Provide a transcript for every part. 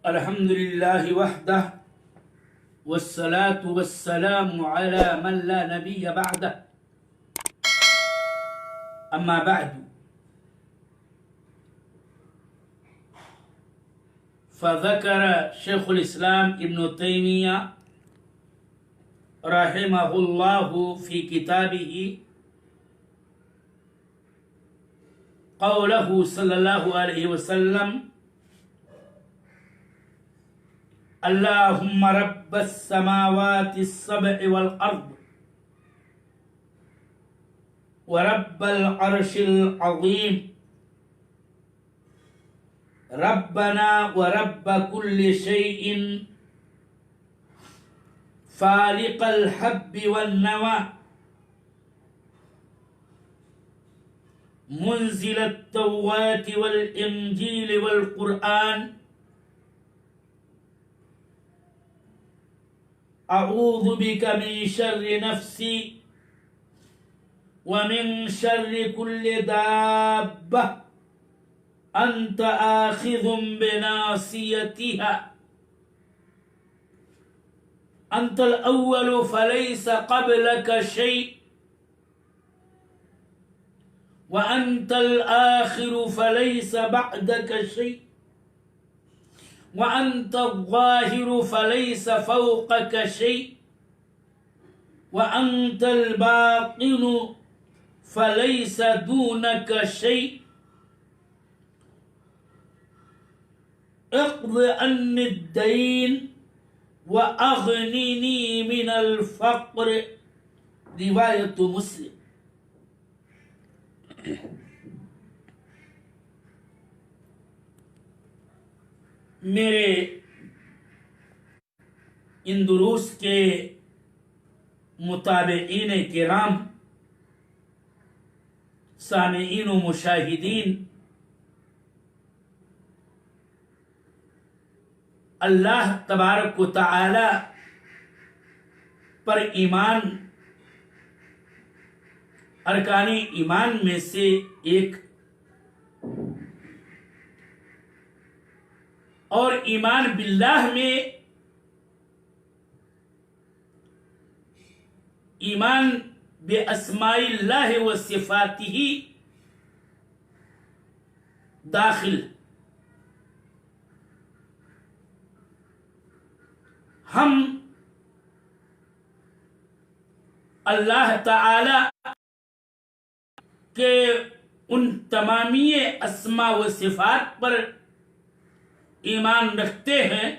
الحمد لله وحده والصلاة والسلام على من لا نبي بعده أما بعد فذكر شيخ الإسلام ابن تيمية رحمه الله في كتابه قوله صلى الله عليه وسلم اللهم رب السماوات السبع والأرض ورب العرش العظيم ربنا ورب كل شيء فالق الحب والنوى منزل التوراة والإنجيل والقرآن أعوذ بك من شر نفسي ومن شر كل دابة أنت آخذ بناصيتها أنت الأول فليس قبلك شيء وأنت الآخر فليس بعدك شيء وأنت الظاهر فليس فوقك شيء وأنت الباطن فليس دونك شيء اقض عني الدين وأغنني من الفقر رواية مسلم. میرے ان دروس کے متابعین کرام، سامعین و مشاہدین، اللہ تبارک و تعالی پر ایمان ارکان ایمان میں سے ایک اور ایمان باللہ میں ایمان باسماء اللہ و صفاتہ داخل. ہم اللہ تعالی کے ان تمامی اسماء و صفات پر ایمان رکھتے ہیں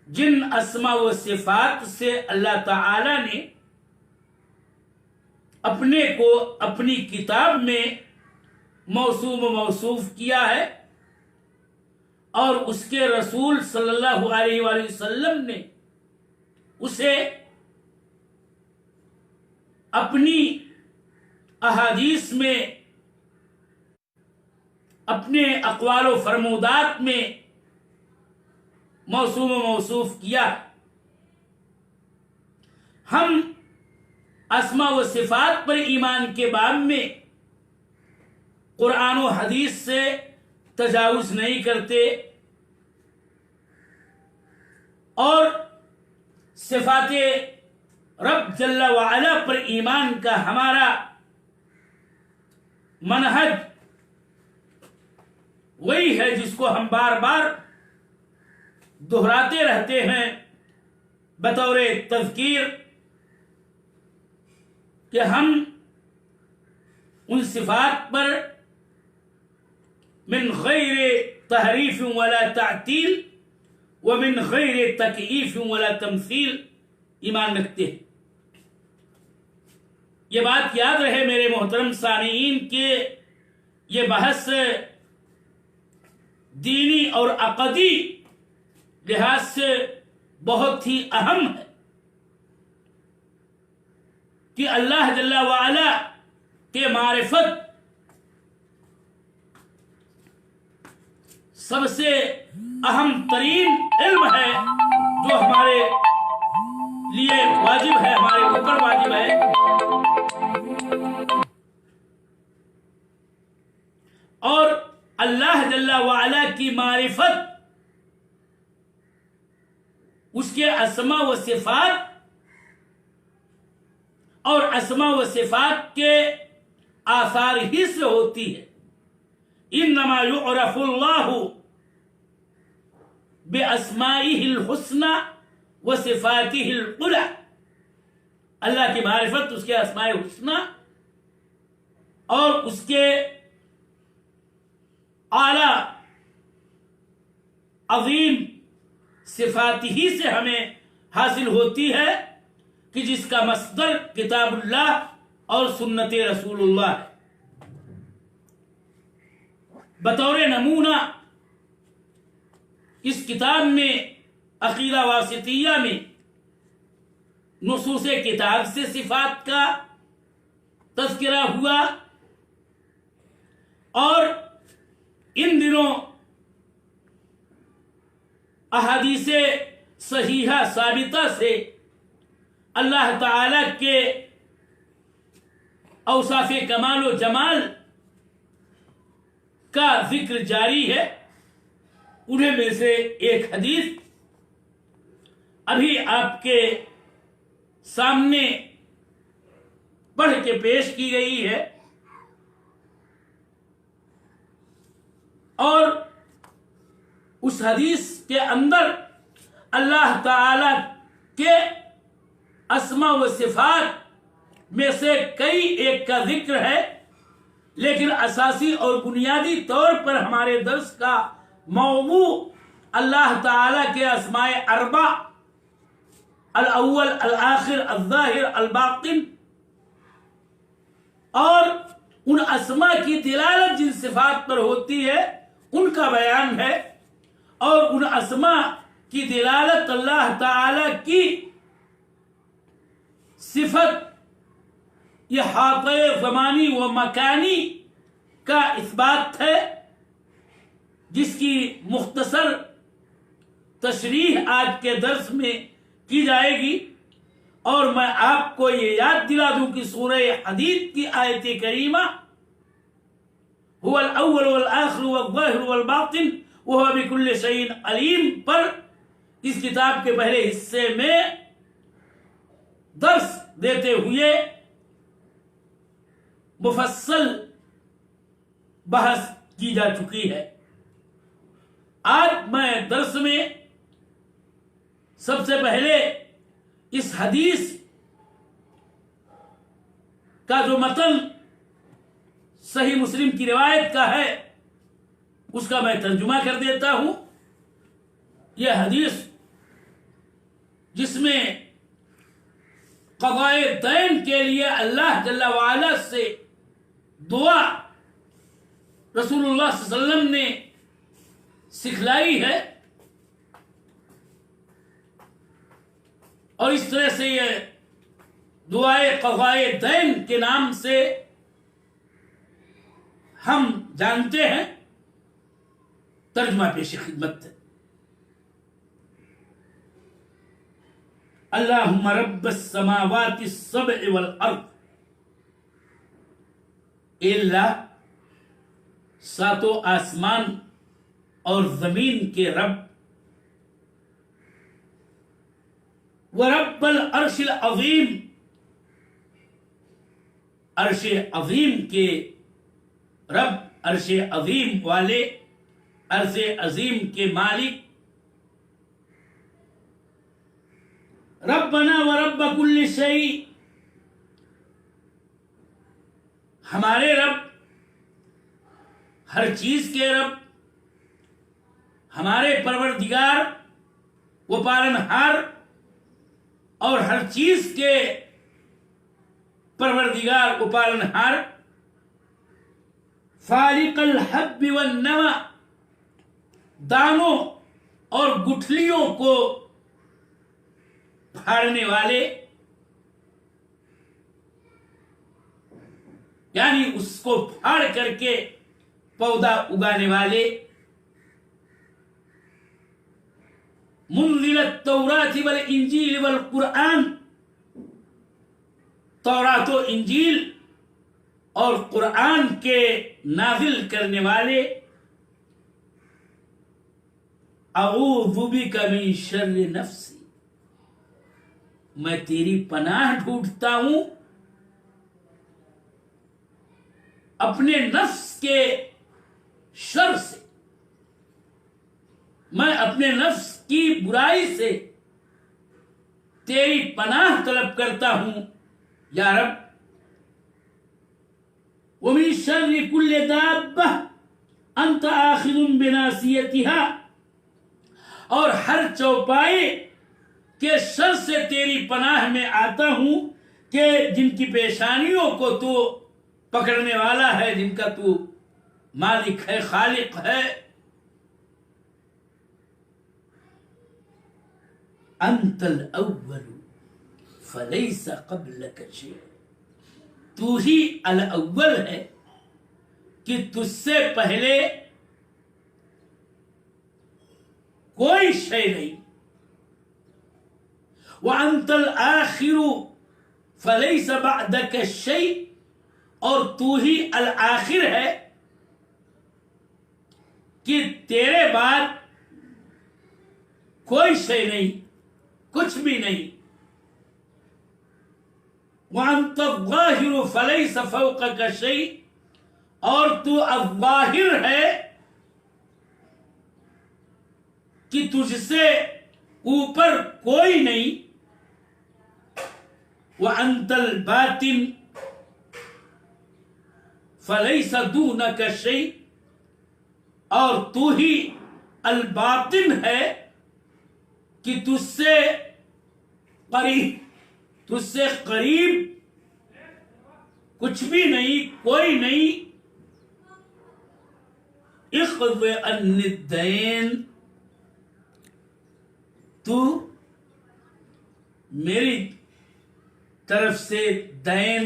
جن اسماء و صفات سے اللہ تعالی نے اپنے کو اپنی کتاب میں موصوف و موصوف کیا ہے، اور اس کے رسول صلی اللہ علیہ وآلہ وسلم نے اسے اپنی احادیث میں، اپنے اقوال و فرمودات میں موصوف و موصوف کیا. ہم اسماء و صفات پر ایمان کے باب میں قرآن و حدیث سے تجاوز نہیں کرتے، اور صفات رب جل وعلا پر ایمان کا ہمارا منہج وہی ہے جس کو ہم بار بار دہراتے رہتے ہیں بطور تذکیر، کہ ہم ان صفات پر من غیر تحریف ولا تعطیل ومن غیر تکییف ولا تمثیل ایمان رکھتے ہیں. یہ بات یاد رہے میرے محترم سامعین کہ یہ بحث دینی اور عقدی لحاظ سے بہت ہی اہم ہے کہ اللہ جل وعلا کے معرفت سب سے اہم ترین علم ہے جو ہمارے لیے واجب ہے، ہمارے اوپر واجب ہے. اور اللہ جل وعلا کی معرفت اس کے اسماء و صفات اور اسماء و صفات کے آثار ہی سے ہوتی ہے. انما یعرف اللہ باسمائہ الحسنی و صفاتہ العلی. اللہ کی معرفت اس کے اسماء حسنی اور اس کے اعلی عظیم صفات ہی سے ہمیں حاصل ہوتی ہے کہ جس کا مصدر کتاب اللہ اور سنت رسول اللہ ہے. بطور نمونہ اس کتاب میں عقیدہ واسطیہ میں نصوص کتاب سے صفات کا تذکرہ ہوا، اور ان دنوں احادیث صحیحہ ثابتہ سے اللہ تعالی کے اوصاف کمال و جمال کا ذکر جاری ہے. انہیں میں سے ایک حدیث ابھی آپ کے سامنے پڑھ کے پیش کی گئی ہے، اور اس حدیث کے اندر اللہ تعالی کے اسماء و صفات میں سے کئی ایک کا ذکر ہے، لیکن اساسی اور بنیادی طور پر ہمارے درس کا موضوع اللہ تعالی کے اسماء اربع، الاول الآخر الظاہر الباطن، اور ان اسماء کی دلالت جن صفات پر ہوتی ہے ان کا بیان ہے، اور ان اسماء کی دلالت اللہ تعالی کی صفت احاطہ زمانی و مکانی کا اثبات ہے، جس کی مختصر تشریح آج کے درس میں کی جائے گی. اور میں آپ کو یہ یاد دلا دوں کہ سورہ حدید کی آیت کریمہ هو الاول والآخر والظاہر والباطن وهو بكل شيء علیم پر اس کتاب کے پہلے حصے میں درس دیتے ہوئے مفصل بحث کی جا چکی ہے. آج میں درس میں سب سے پہلے اس حدیث کا جو متن صحیح مسلم کی روایت کا ہے اس کا میں ترجمہ کر دیتا ہوں. یہ حدیث جس میں قضائے دین کے لیے اللہ جل وعلا سے دعا رسول اللہ صلی اللہ علیہ وسلم نے سکھلائی ہے، اور اس طرح سے یہ دعائے قضائے دین کے نام سے ہم جانتے ہیں. ترجمہ پیش خدمت ہے. اللہم رب السماوات السبع والارض. اے اللہ ساتوں آسمان اور زمین کے رب، ورب العرش العظیم، عرش عظیم کے رب، عرش عظیم والے، عرش عظیم کے مالک. ربنا ورب کل شیء، ہمارے رب، ہر چیز کے رب، ہمارے پروردگار و پالنہار اور ہر چیز کے پروردگار و پالنہار. فالق الحب والنوى، دانوں اور گٹھلیوں کو پھاڑنے والے، یعنی اس کو پھاڑ کر کے پودا اگانے والے. منزل التوراۃ والانجیل والقرآن، تورات و انجیل اور قرآن کے نازل کرنے والے. اعوذ بک من شر نفسی، میں تیری پناہ ڈھونڈتا ہوں اپنے نفس کے شر سے، میں اپنے نفس کی برائی سے تیری پناہ طلب کرتا ہوں یا رب۔ وَمِن شَرِّ كُلِّ دَابَّةٍ أَنْتَ آخِذٌ بِنَاصِيَتِهَا، اور ہر چوپائے کے شر سے تیری پناہ میں آتا ہوں کہ جن کی پیشانیوں کو تو پکڑنے والا ہے، جن کا تو مالک ہے، خالق ہے۔ انت الاول فلیس قبلک شیء، تو ہی الاول ہے کہ تجھ سے پہلے کوئی شے نہیں۔ وانت الآخر فلیس بعدک شیء، اور تو ہی الآخر ہے کہ تیرے بعد کوئی شے نہیں، کچھ بھی نہیں۔ وانت الظاہر فلیس فوقک شیء، اور تو الظاہر ہے کہ تجھ سے اوپر کوئی نہیں۔ وانت الباطن فلیس دونک شیء، اور تو ہی الباطن ہے کہ تجھ سے قریب کچھ بھی نہیں، کوئی نہیں۔ اقض عنی الدین، تو میری طرف سے دین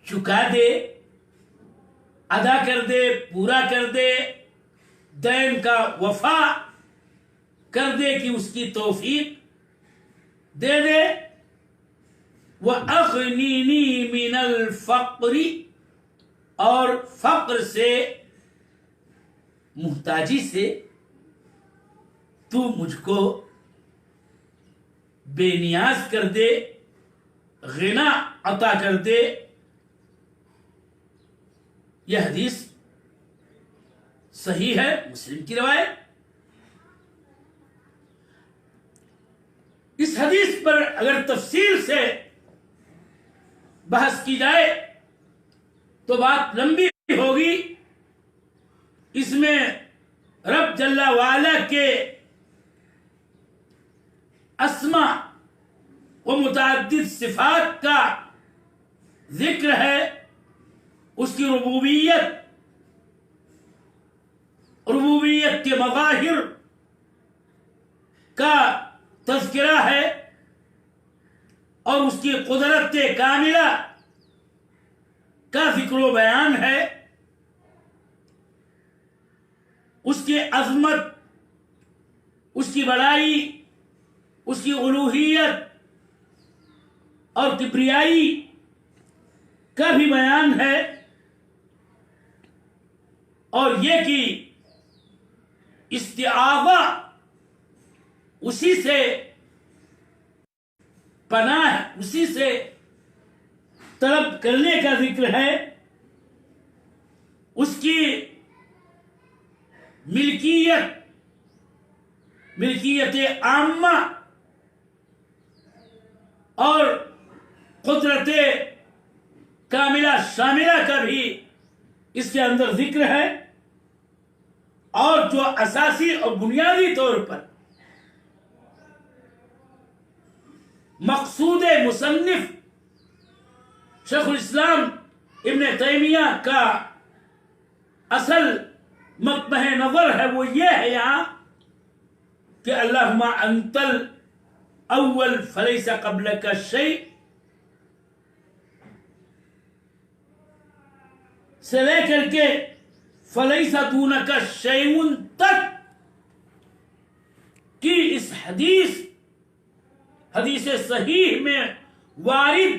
چکا دے، ادا کر دے، پورا کر دے، دین کا وفا کر دے کہ اس کی توفیق دے دے۔ وَأَغْنِنِي مِنَ الْفَقْرِ، اور فقر سے، محتاجی سے تو مجھ کو بے نیاز کر دے، غنا عطا کر دے۔ یہ حدیث صحیح ہے، مسلم کی روایت۔ اس حدیث پر اگر تفصیل سے بحث کی جائے تو بات لمبی ہوگی۔ اس میں رب جل وعلا کے اسما و متعدد صفات کا ذکر ہے، اس کی ربوبیت کے مظاہر کا تذکرہ ہے، اور اس کی قدرت کاملہ کا ذکر و بیان ہے، اس کی عظمت، اس کی بڑائی، اس کی الوہیت اور کبریائی کا بھی بیان ہے، اور یہ کہ استعاذہ، اسی سے پناہ، اسی سے طلب کرنے کا ذکر ہے، اس کی ملکیت عامہ اور قدرت کاملہ شاملہ کا بھی اس کے اندر ذکر ہے، اور جو اساسی اور بنیادی طور پر مقصود مصنف شیخ الاسلام ابن تیمیہ کا اصل مقبہ نظر ہے، وہ یہ ہے یہاں کہ اللہم انت الاول فلیس قبلک شیء سے لے کر کے فلیس دونک شیء تک کی اس حدیث صحیح میں وارد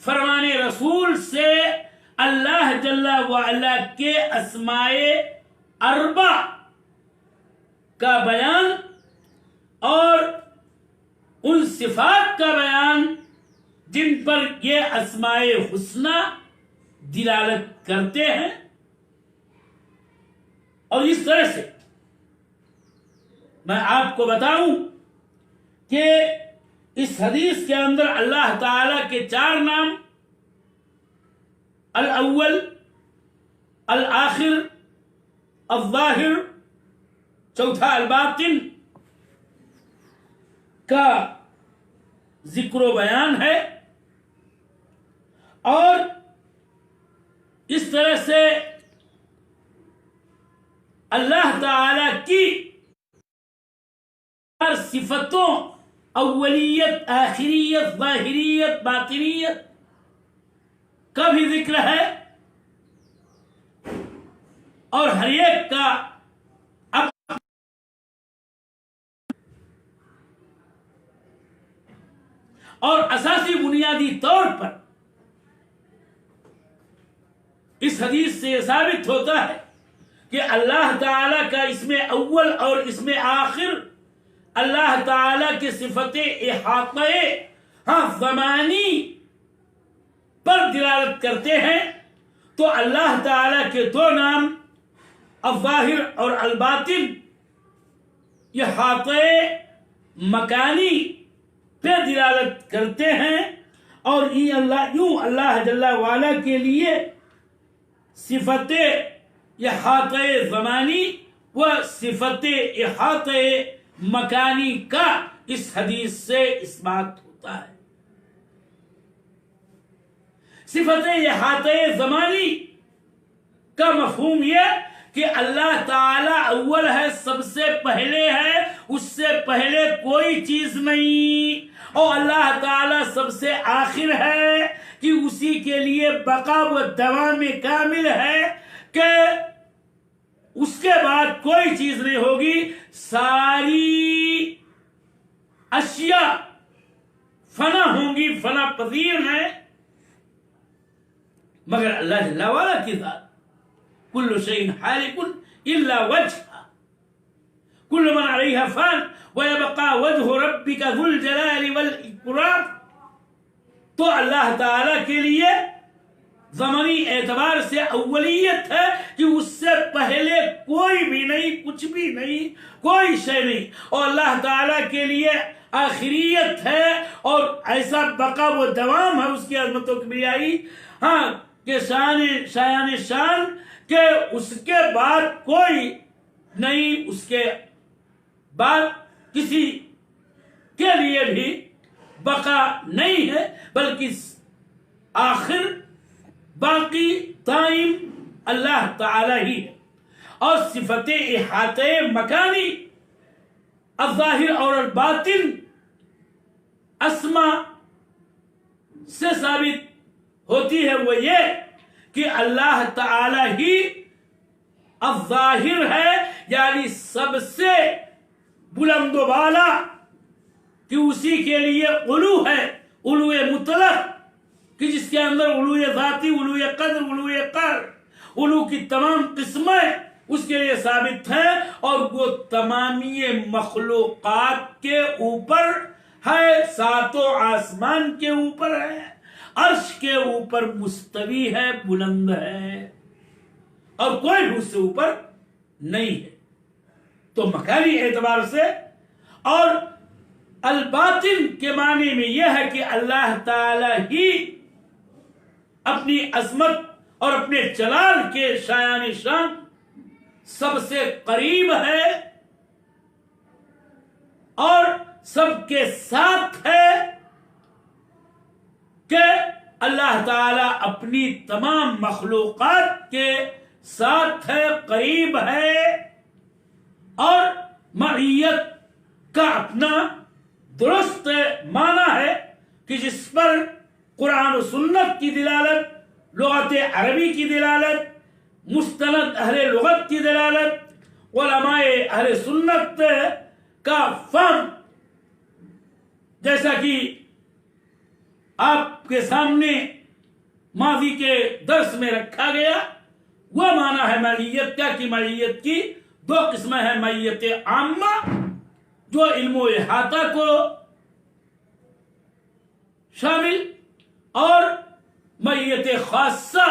فرمان رسول سے اللہ جل وعلا کے اسماء اربع کا بیان اور ان صفات کا بیان جن پر یہ اسماء حسنی دلالت کرتے ہیں. اور اس طرح سے میں آپ کو بتاؤں کہ اس حدیث کے اندر اللہ تعالی کے 4 نام، الاول، الآخر، الظاہر، چوتھا الباطن کا ذکر و بیان ہے. اور اس طرح سے اللہ تعالی کی صفتوں، اولیت، آخریت، ظاہریت، باطنیت کا بھی ذکر ہے. اور ہر ایک کا اور اساسی بنیادی طور پر اس حدیث سے یہ ثابت ہوتا ہے کہ اللہ تعالی کا اسم اول اور اسم آخر اللہ تعالی کی صفت احاطہ زمانی پر دلالت کرتے ہیں. تو اللہ تعالی کے 2 نام الظاہر اور الباطن احاطہ مکانی پہ دلالت کرتے ہیں. اور یوں اللہ جل وعلا کے لیے صفت احاطہ زمانی و صفت احاطہ مکانی کا اس حدیث سے اثبات ہوتا ہے. صفت احاطہ زمانی کا مفہوم یہ کہ اللہ تعالی اول ہے، سب سے پہلے ہے، اس سے پہلے کوئی چیز نہیں. اور اللہ تعالی سب سے آخر ہے کہ اسی کے لیے بقا و دوام کامل ہے کہ اس کے بعد کوئی چیز نہیں ہوگی. ساری اشیاء فنا ہوں گی، فنا پذیر ہیں، مگر اللہ جل وعلا کی ذات کل شیء حالک الا وجہہ، کل من علیہا فان ویبقى وجہ ربک ذو الجلال والاکرام. تو اللہ تعالی کے لیے زمانی اعتبار سے اولیت ہے کہ اس سے پہلے کوئی بھی نہیں، کچھ بھی نہیں، کوئی شے نہیں. اور اللہ تعالی کے لیے آخریت ہے اور ایسا بقا و دوام ہے اس کی عظمت و کبریائی، کہ شان کہ اس کے بعد کوئی نہیں، اس کے بعد کسی کے لیے بھی بقا نہیں ہے، بلکہ آخر باقی دائم اللہ تعالی ہی ہے. اور صفت احاطہ مکانی الظاہر اور الباطن اسما سے ثابت ہوتی ہے. وہ یہ کہ اللہ تعالی ہی الظاہر ہے، یعنی سب سے بلند و بالا، کہ اسی کے لیے علو ہے، علو مطلق، کہ جس کے اندر علو ذاتی، علو قدر، علو قہر، علو کی تمام قسمیں اس کے لیے ثابت ہے. اور وہ تمامی مخلوقات کے اوپر ہے، 7 آسمان کے اوپر ہے، عرش کے اوپر مستوی ہے، بلند ہے، اور کوئی بھی اس سے اوپر نہیں ہے. تو مکانی اعتبار سے. اور الباطن کے معنی میں یہ ہے کہ اللہ تعالی ہی اپنی عظمت اور اپنے جلال کے شایان شان سب سے قریب ہے اور سب کے ساتھ ہے، کہ اللہ تعالی اپنی تمام مخلوقات کے ساتھ ہے، قریب ہے. اور معیت کا اپنا درست معنی ہے کہ جس پر قرآن و سنت کی دلالت، لغت عربی کی دلالت، مستند اہل لغت کی دلالت، علماء اہل سنت کا فہم، جیسا کہ آپ کے سامنے ماضی کے درس میں رکھا گیا، وہ معنی ہے معیت کا کہ معیت کی 2 قسمیں ہیں. معیت عامہ جو علم و احاطہ کو شامل اور معیت خاصہ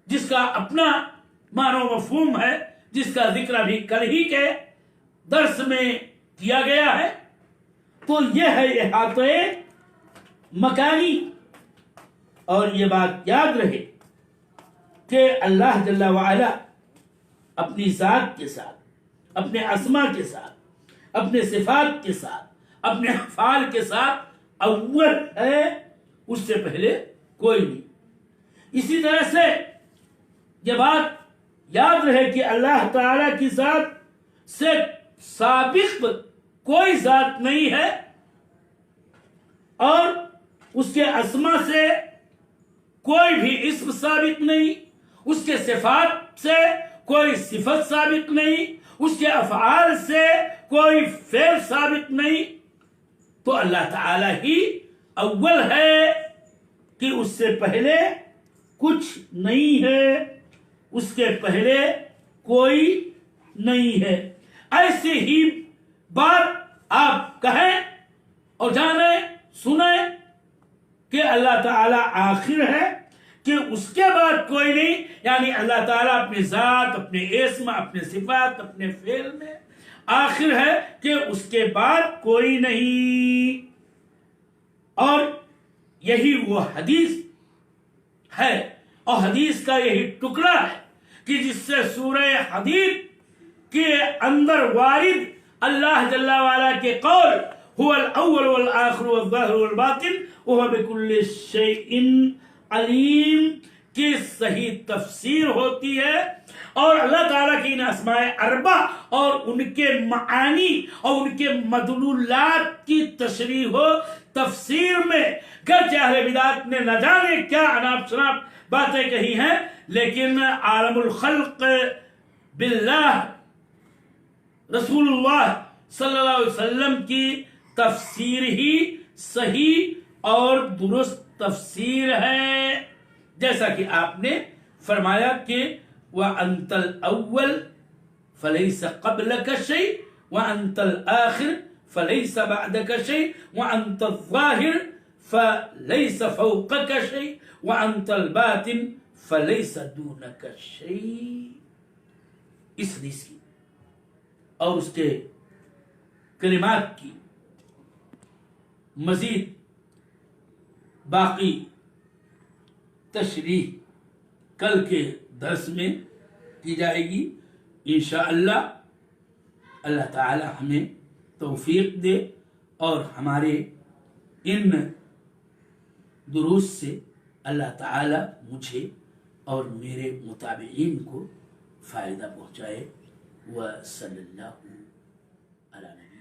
جس کا اپنا معنی و مفہوم ہے، جس کا ذکر ابھی کل ہی کے درس میں کیا گیا ہے، تو یہ ہے احاطہ مکانی۔ اور یہ بات یاد رہے کہ اللہ جل وعلا اپنی ذات کے ساتھ، اپنے اسما کے ساتھ، اپنے صفات کے ساتھ، اپنے افعال کے ساتھ اول ہے، اس سے پہلے کوئی نہیں۔ اسی طرح سے یہ بات یاد رہے کہ اللہ تعالی کی ذات سے سابق کوئی ذات نہیں ہے، اور اس کے اسما سے کوئی بھی اسم ثابت نہیں، اس کے صفات سے کوئی صفت ثابت نہیں، اس کے افعال سے کوئی فعل ثابت نہیں۔ تو اللہ تعالی ہی اول ہے کہ اس سے پہلے کچھ نہیں ہے، اس کے پہلے کوئی نہیں ہے۔ ایسی ہی بات آپ کہیں اور جانیں، سنیں کہ اللہ تعالی آخر ہے، کہ اس کے بعد کوئی نہیں، یعنی اللہ تعالیٰ اپنی ذات، اپنے اسم، اپنے صفات، اپنے فعل میں آخر ہے کہ اس کے بعد کوئی نہیں۔ اور یہی وہ حدیث ہے، اور حدیث کا یہی ٹکڑا ہے کہ جس سے سورہ حدید کے اندر وارد اللہ جل وعلا کے قول هو الاول والآخر والظاہر والباطن وهو بكل شيء علیم کی صحیح تفسیر ہوتی ہے، اور اللہ تعالیٰ کی ان اسماء اربع اور ان کے معانی اور ان کے مدلولات کی تشریح و تفسیر میں گرچہ اہل بدعت نے نہ جانے کیا اناپ شناپ باتیں کہی ہیں، لیکن عالم الخلق باللہ رسول اللہ صلی اللہ علیہ وسلم کی تفسیر ہی صحیح اور درست تفسیر ہے، جیسا کہ آپ نے فرمایا کہ وَأَنْتَ الْأَوَّلُ فَلَيْسَ قَبْلَكَ شَيْءٌ وَأَنْتَ الْآخِرُ فَلَيْسَ بَعْدَكَ شَيْءٌ وَأَنْتَ الظَّاهِرُ فَلَيْسَ فَوْقَكَ شَيْءٌ وَأَنْتَ الْبَاطِنُ فَلَيْسَ دُونَكَ شَيْءٌ۔ اس حدیث کی اور اس کے کلمات کی مزید باقی تشریح کل کے درس میں کی جائے گی انشاءاللہ۔ اللہ تعالی ہمیں توفیق دے اور ہمارے ان دروس سے اللہ تعالی مجھے اور میرے متابعین کو فائدہ پہنچائے۔ وصلی اللہ علی نبی